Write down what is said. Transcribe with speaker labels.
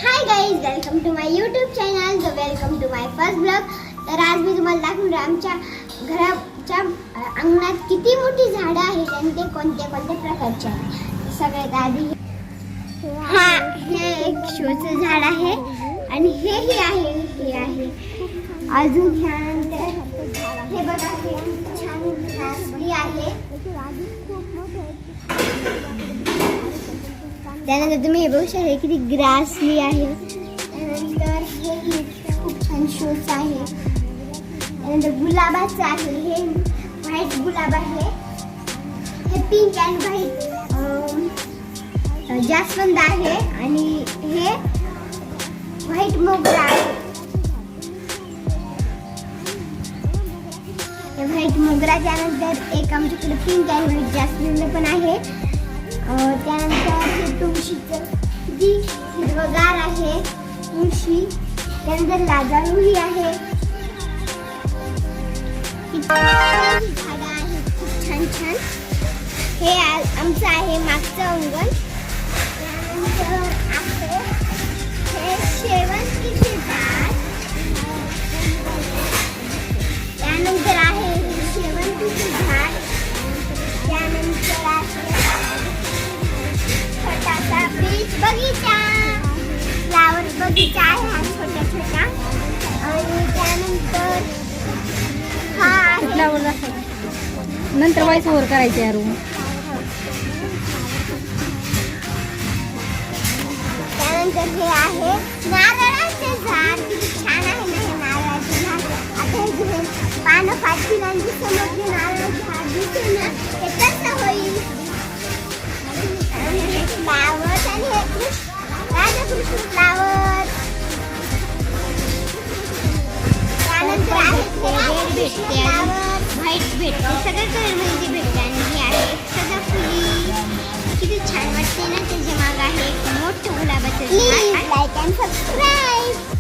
Speaker 1: High guys, welcome to my YouTube channel. Welcome to my first blog. तर आज मी तुम्हाला दाखवून आमच्या घराच्या अंगणात किती मोठी झाडं आहेत आणि ते कोणत्या कोणत्या प्रकारचे आहेत. सगळ्यात आधी हे एक शोचं झाड आहे आणि हेही आहे, हे आहे. अजून ह्यानंतर हे बघा, हे छान नासली आहे. त्यानंतर तुम्ही हे बघू शकता किती ग्रासली आहे. त्यानंतर हे खूप छान शोच आहे. त्यानंतर गुलाबाचं आहे, हे व्हाईट गुलाब आहे. हे पिंक अँड व्हाईट जास्वंद आहे आणि हे व्हाईट मोगरा आहे. हे व्हाईट मोगरा. त्यानंतर एक आमच्याकडे पिंक अँड व्हाईट जास्वंद पण आहे. त्यानंतर हे तुळशीचं किती हिरवगार आहे तुळशी. त्यानंतर लाजाळूही आहे. झाडं आहेत खूप छान छान. हे आमचं आहे मागचं अंगण. त्यानंतर आहे हे शेवंतीचे झाड. त्यानंतर आहे शेवंतीचे झाड. त्यानंतर आहे छोटासा बीच बगीचा, फ्लावर बगीचा आहे हा छोटा छोटा. आणि त्यानंतर हा आहे
Speaker 2: नंतर वाईस ओव्हर करायचे यार.
Speaker 1: त्यानंतर हे आहे नारळाचे झाड. किती छान आहे ना हे नारळाचे झाड. आता हे पानं फाटतील आणि समोर जे नारळाचे झाड दिसेल ना ते कसं होईल. आणि हे फ्लावर्स आणि हे राधाकृष्ण फ्लावर. त्यानंतर आहे फ्लावर, व्हाईट भेटते, सगळ्या कलरमध्ये भेटते. आणि हे आहे सदाफुली. किती छान वाटते ना. त्याच्या मागे आहे एक मोठं गुलाबाचं झाड. Like and subscribe.